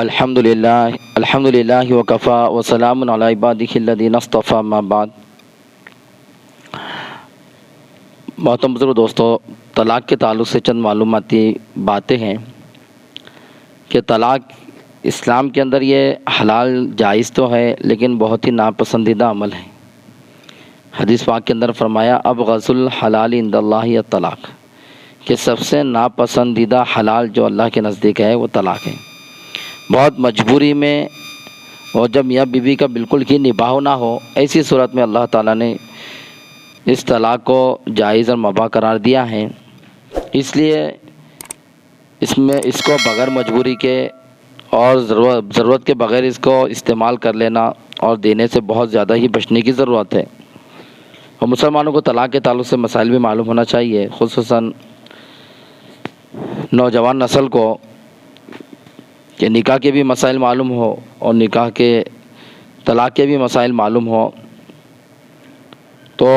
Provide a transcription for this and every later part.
الحمدللہ وکفا وسلام علی عبادہ الذین اصطفی اما بعد۔ محترم بزرگ دوستو، طلاق کے تعلق سے چند معلوماتی باتیں ہیں کہ طلاق اسلام کے اندر یہ حلال جائز تو ہے لیکن بہت ہی ناپسندیدہ عمل ہے۔ حدیث پاک کے اندر فرمایا ابغض الحلال عند اللہ الطلاق، کہ سب سے ناپسندیدہ حلال جو اللہ کے نزدیک ہے وہ طلاق ہے۔ بہت مجبوری میں اور جب میاں بیوی کا بالکل ہی نباہ نہ ہو، ایسی صورت میں اللہ تعالیٰ نے اس طلاق کو جائز اور مباح قرار دیا ہے۔ اس لیے اس کو بغیر مجبوری کے اور ضرورت کے بغیر اس کو استعمال کر لینا اور دینے سے بہت زیادہ ہی بچنے کی ضرورت ہے۔ اور مسلمانوں کو طلاق کے تعلق سے مسائل بھی معلوم ہونا چاہیے، خصوصاً نوجوان نسل کو، کہ نکاح کے بھی مسائل معلوم ہو اور نکاح کے طلاق کے بھی مسائل معلوم ہو۔ تو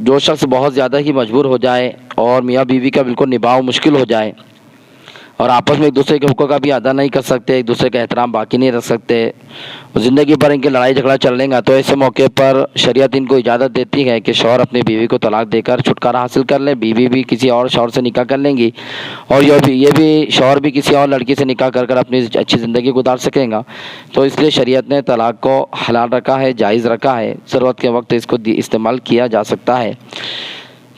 جو شخص بہت زیادہ ہی مجبور ہو جائے اور میاں بیوی کا بالکل نبھاؤ مشکل ہو جائے اور آپس میں ایک دوسرے کے حقوق کا بھی ادا نہیں کر سکتے، ایک دوسرے کا احترام باقی نہیں رکھ سکتے، زندگی بھر ان کی لڑائی جھگڑا چلنے گا، تو ایسے موقع پر شریعت ان کو اجازت دیتی ہے کہ شوہر اپنی بیوی کو طلاق دے کر چھٹکارا حاصل کر لے، بیوی بھی کسی اور شوہر سے نکاح کر لیں گی اور یہ بھی شوہر بھی کسی اور لڑکی سے نکاح کر اپنی اچھی زندگی گزار سکیں گا۔ تو اس لیے شریعت نے طلاق کو حلال رکھا ہے، جائز رکھا ہے، ضرورت کے وقت اس کو استعمال کیا جا سکتا ہے۔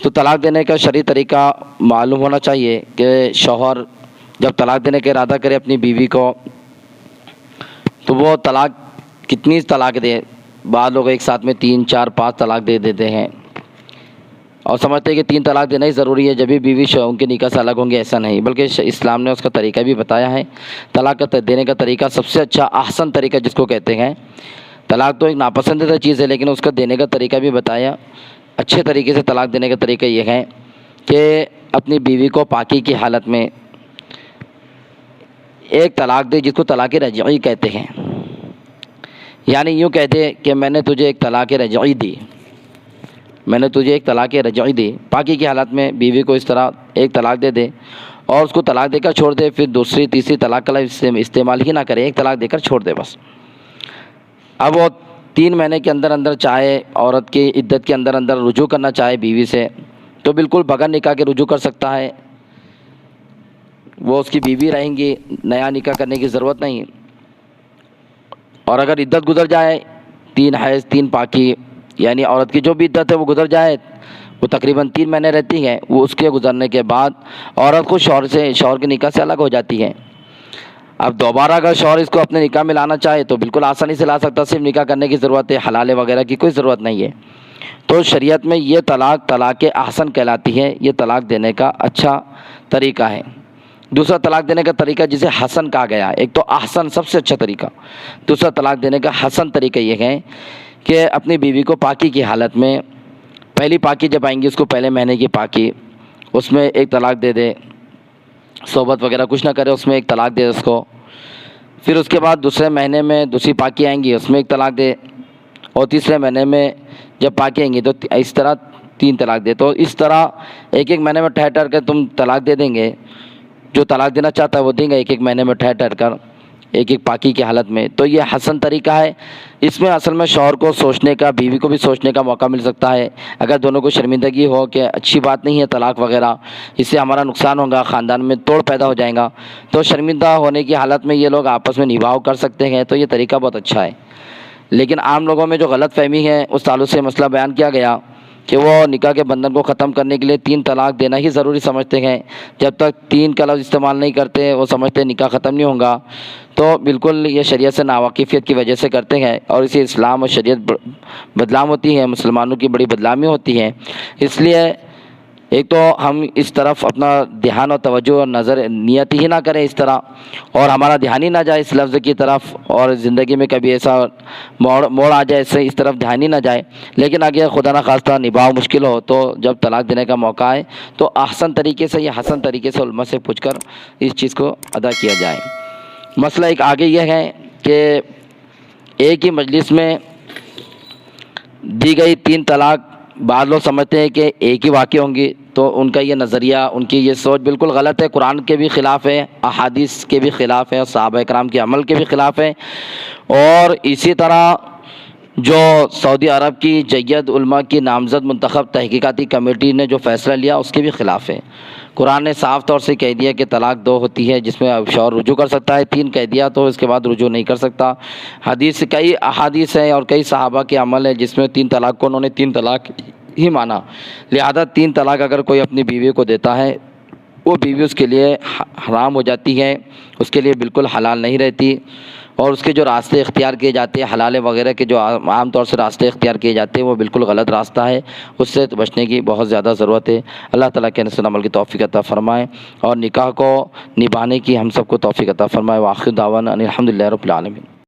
تو طلاق دینے کا شرعی طریقہ معلوم ہونا چاہیے کہ شوہر جب طلاق دینے کا ارادہ کرے اپنی بیوی کو تو وہ کتنی طلاق دے۔ بعض لوگ ایک ساتھ میں 3 4 5 طلاق دے دیتے ہیں اور سمجھتے ہیں کہ 3 طلاق دینا ہی ضروری ہے، جب بھی بیوی ان کے نکاح سے الگ ہوں گے، ایسا نہیں، بلکہ اسلام نے اس کا طریقہ بھی بتایا ہے۔ طلاق دینے کا طریقہ سب سے اچھا احسن طریقہ جس کو کہتے ہیں، طلاق تو ایک ناپسندیدہ چیز ہے لیکن اس کا دینے کا طریقہ بھی بتایا۔ اچھے طریقے سے طلاق دینے کا طریقہ یہ ہے کہ اپنی بیوی کو پاکی کی حالت میں ایک طلاق دے، جس کو طلاق رجعی کہتے ہیں۔ یعنی یوں کہہ دے کہ میں نے تجھے ایک طلاق رجعی دی، میں نے تجھے ایک طلاق رجعی دی، پاکی کی حالت میں بیوی کو اس طرح ایک طلاق دے دے اور اس کو طلاق دے کر چھوڑ دے، پھر دوسری تیسری طلاق کا لفظ استعمال ہی نہ کرے، ایک طلاق دے کر چھوڑ دے بس۔ اب وہ 3 مہینے کے اندر چاہے عورت کی عدت کے اندر رجوع کرنا چاہے بیوی سے تو بالکل بغیر نکاح کے رجوع کر سکتا ہے، وہ اس کی بیوی رہیں گی، نیا نکاح کرنے کی ضرورت نہیں۔ اور اگر عدت گزر جائے، 3 حیض 3 پاکی، یعنی عورت کی جو بھی عدت ہے وہ گزر جائے، وہ تقریباً 3 مہینے رہتی ہے، وہ اس کے گزرنے کے بعد عورت کو شوہر کے نکاح سے الگ ہو جاتی ہے۔ اب دوبارہ اگر شوہر اس کو اپنے نکاح میں لانا چاہے تو بالکل آسانی سے لا سکتا، صرف نکاح کرنے کی ضرورت ہے، حلالے وغیرہ کی کوئی ضرورت نہیں ہے۔ تو شریعت میں یہ طلاق احسن کہلاتی ہے، یہ طلاق دینے کا اچھا طریقہ ہے۔ دوسرا طلاق دینے کا طریقہ جسے حسن کہا گیا، ایک تو احسن سب سے اچھا طریقہ، دوسرا طلاق دینے کا حسن طریقہ یہ ہے کہ اپنی بیوی کو پاکی کی حالت میں، پہلی پاکی جب آئیں گی اس کو پہلے مہینے کی پاکی، اس میں ایک طلاق دے دے، صحبت وغیرہ کچھ نہ کرے، اس میں ایک طلاق دے اس کو، پھر اس کے بعد دوسرے مہینے میں دوسری پاکی آئیں گی، اس میں ایک طلاق دے، اور تیسرے مہینے میں جب پاکی آئیں گی تو اس طرح 3 طلاق دے۔ تو اس طرح ایک مہینے میں ٹھہر کر تم طلاق دے دیں گے، جو طلاق دینا چاہتا ہے وہ دیں گے ایک مہینے میں ٹھہر کر ایک پاکی کی حالت میں۔ تو یہ حسن طریقہ ہے، اس میں اصل میں شوہر کو سوچنے کا، بیوی کو بھی سوچنے کا موقع مل سکتا ہے۔ اگر دونوں کو شرمندگی ہو کہ اچھی بات نہیں ہے طلاق وغیرہ، اس سے ہمارا نقصان ہوگا، خاندان میں توڑ پیدا ہو جائے گا، تو شرمندہ ہونے کی حالت میں یہ لوگ آپس میں نبھاؤ کر سکتے ہیں، تو یہ طریقہ بہت اچھا ہے۔ لیکن عام لوگوں میں جو غلط فہمی ہے اس تعلق سے مسئلہ بیان کیا گیا کہ وہ نکاح کے بندھن کو ختم کرنے کے لیے 3 طلاق دینا ہی ضروری سمجھتے ہیں، جب تک 3 کا لفظ استعمال نہیں کرتے وہ سمجھتے ہیں نکاح ختم نہیں ہوگا۔ تو بالکل یہ شریعت سے ناواقفیت کی وجہ سے کرتے ہیں اور اسی اسلام اور شریعت بدنام ہوتی ہے، مسلمانوں کی بڑی بدنامی ہوتی ہے۔ اس لیے ایک تو ہم اس طرف اپنا دھیان اور توجہ اور نظر نیت ہی نہ کریں اس طرح، اور ہمارا دھیان ہی نہ جائے اس لفظ کی طرف، اور زندگی میں کبھی ایسا موڑ آ جائے اس طرف دھیان ہی نہ جائے۔ لیکن اگر خدا نخواستہ نبھاؤ مشکل ہو تو جب طلاق دینے کا موقع آئے تو احسن طریقے سے یا حسن طریقے سے علماء سے پوچھ کر اس چیز کو ادا کیا جائے۔ مسئلہ ایک آگے یہ ہے کہ ایک ہی مجلس میں دی گئی 3 طلاق بعض لوگ سمجھتے ہیں کہ ایک ہی واقع ہوں گی، تو ان کا یہ نظریہ، ان کی یہ سوچ بالکل غلط ہے، قرآن کے بھی خلاف ہے، احادیث کے بھی خلاف ہے، اور صحابہ کرام کے عمل کے بھی خلاف ہے، اور اسی طرح جو سعودی عرب کی جید علماء کی نامزد منتخب تحقیقاتی کمیٹی نے جو فیصلہ لیا اس کے بھی خلاف ہے۔ قرآن نے صاف طور سے کہہ دیا کہ طلاق 2 ہوتی ہے، جس میں شوہر رجوع کر سکتا ہے، 3 کہہ دیا تو اس کے بعد رجوع نہیں کر سکتا۔ حدیث کئی احادیث ہیں اور کئی صحابہ کے عمل ہے جس میں 3 طلاق کو انہوں نے 3 طلاق ہی مانا، لہذا 3 طلاق اگر کوئی اپنی بیوی کو دیتا ہے وہ بیوی اس کے لیے حرام ہو جاتی ہے، اس کے لیے بالکل حلال نہیں رہتی، اور اس کے جو راستے اختیار کیے جاتے ہیں حلال وغیرہ کے جو عام طور سے راستے اختیار کیے جاتے ہیں وہ بالکل غلط راستہ ہے، اس سے بچنے کی بہت زیادہ ضرورت ہے۔ اللہ تعالیٰ کے نصر عمل کی توفیق عطا فرمائے اور نکاح کو نبھانے کی ہم سب کو توفیق عطا فرمائے۔ وآخر دعوانا ان الحمد للہ رب العالمین۔